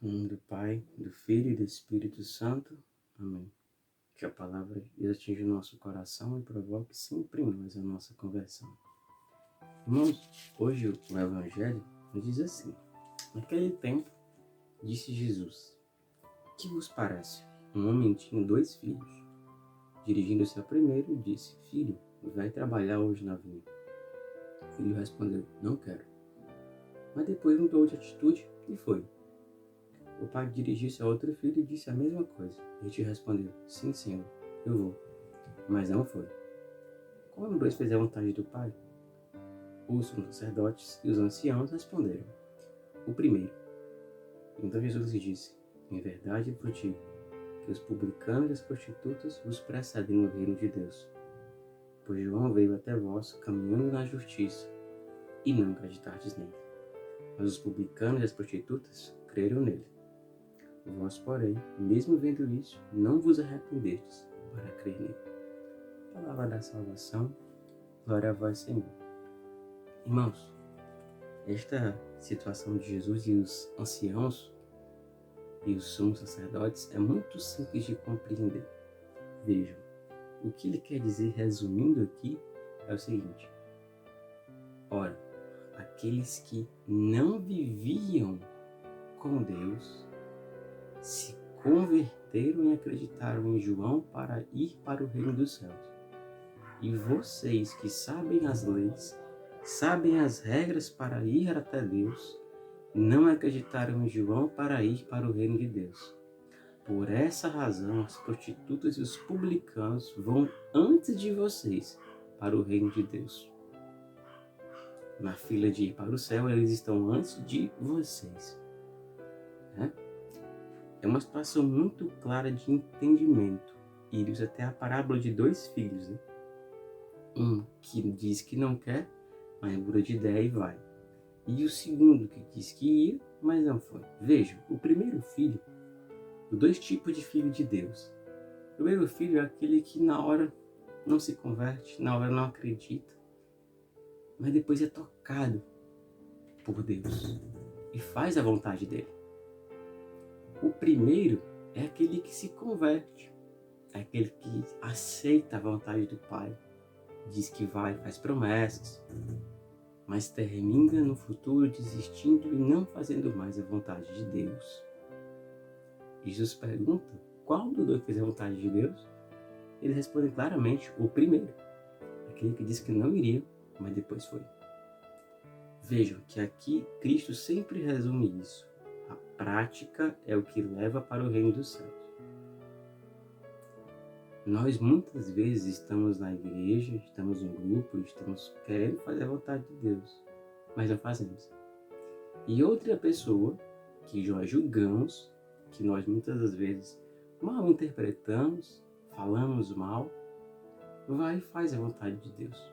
Em nome do Pai, do Filho e do Espírito Santo. Amém. Que a palavra de Deus atinja o nosso coração e provoque sempre em nós a nossa conversão. Irmãos, hoje o Evangelho nos diz assim: naquele tempo, disse Jesus: que vos parece? Um homem tinha 2 filhos. Dirigindo-se ao primeiro, disse: Filho, vai trabalhar hoje na vinha. O filho respondeu: Não quero. Mas depois mudou de atitude e foi. O pai dirigiu-se a outro filho e disse a mesma coisa. Este respondeu: Sim, senhor, eu vou. Mas não foi. Qual dos dois fez a vontade do pai? Os sacerdotes e os anciãos responderam: O primeiro. Então Jesus lhe disse: Em verdade vos digo que os publicanos e as prostitutas vos precedem no reino de Deus. Pois João veio até vós caminhando na justiça, e não acreditastes nele. Mas os publicanos e as prostitutas creram nele. Vós, porém, mesmo vendo isso, não vos arrependestes para crer nele. Palavra da salvação, glória a vós, Senhor. Irmãos, esta situação de Jesus e os anciãos e os sumos sacerdotes é muito simples de compreender. Vejam, o que ele quer dizer, resumindo aqui, é o seguinte: ora, aqueles que não viviam com Deus se converteram e acreditaram em João para ir para o reino dos céus. E vocês que sabem as leis, sabem as regras para ir até Deus, não acreditaram em João para ir para o reino de Deus. Por essa razão, as prostitutas e os publicanos vão antes de vocês para o reino de Deus. Na fila de ir para o céu, eles estão antes de vocês. É uma situação muito clara de entendimento. E ele usa até a parábola de 2 filhos. Um que diz que não quer, mas muda de ideia e vai. E o segundo que diz que ia, mas não foi. Vejam, o primeiro filho, os 2 tipos de filho de Deus. O primeiro filho é aquele que na hora não se converte, na hora não acredita, mas depois é tocado por Deus e faz a vontade dele. O primeiro é aquele que se converte, é aquele que aceita a vontade do Pai, diz que vai, faz promessas, mas termina no futuro desistindo e não fazendo mais a vontade de Deus. Jesus pergunta: qual dos 2 fez a vontade de Deus? Ele responde claramente: o primeiro, aquele que disse que não iria, mas depois foi. Vejam que aqui Cristo sempre resume isso. A prática é o que leva para o reino dos céus. Nós muitas vezes estamos na igreja, estamos em grupo, estamos querendo fazer a vontade de Deus, mas não fazemos. E outra pessoa que nós julgamos, que nós muitas das vezes mal interpretamos, falamos mal, vai e faz a vontade de Deus.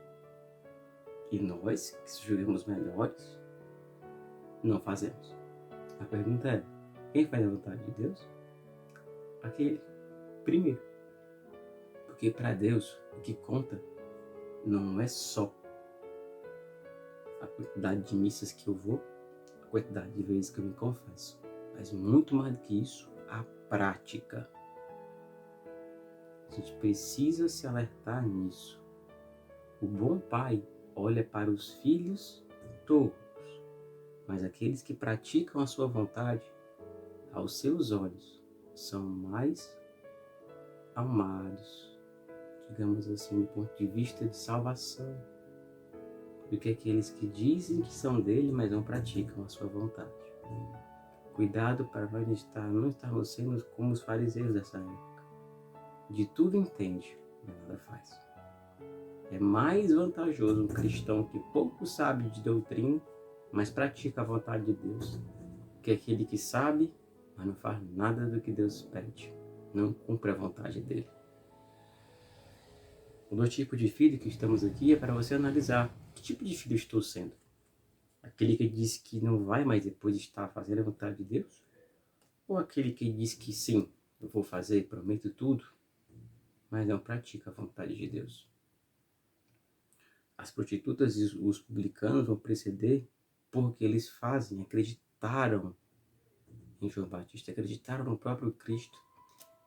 E nós, que julgamos melhores, não fazemos. A pergunta é: quem faz a vontade de Deus? Aquele primeiro. Porque para Deus, o que conta não é só a quantidade de missas que eu vou, a quantidade de vezes que eu me confesso, mas muito mais do que isso, a prática. A gente precisa se alertar nisso. O bom pai olha para os filhos todos, mas aqueles que praticam a sua vontade, aos seus olhos, são mais amados, digamos assim, do ponto de vista de salvação, do que aqueles que dizem que são dele, mas não praticam a sua vontade. Cuidado para nós não estarmos sendo como os fariseus dessa época. De tudo entende, mas nada faz. É mais vantajoso um cristão que pouco sabe de doutrina, mas pratica a vontade de Deus, que aquele que sabe, mas não faz nada do que Deus pede, não cumpre a vontade dele. O 2 tipos de filho que estamos aqui é para você analisar: que tipo de filho estou sendo? Aquele que diz que não vai, mas depois está fazendo a vontade de Deus? Ou aquele que diz que sim, eu vou fazer, prometo tudo, mas não pratica a vontade de Deus? As prostitutas e os publicanos vão preceder porque eles acreditaram em João Batista acreditaram no próprio Cristo.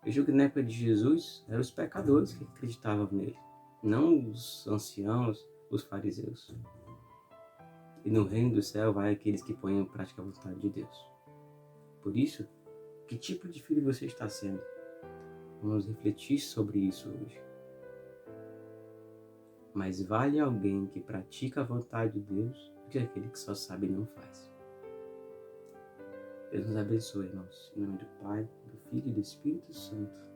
Eu julgo que na época de Jesus eram os pecadores que acreditavam nele, não os anciãos, os fariseus. E no reino do céu vai aqueles que põem em prática a vontade de Deus. Por isso, que tipo de filho você está sendo? Vamos refletir sobre isso hoje. Mas vale alguém que pratica a vontade de Deus do que aquele que só sabe e não faz. Deus nos abençoe, irmãos. Em nome do Pai, do Filho e do Espírito Santo.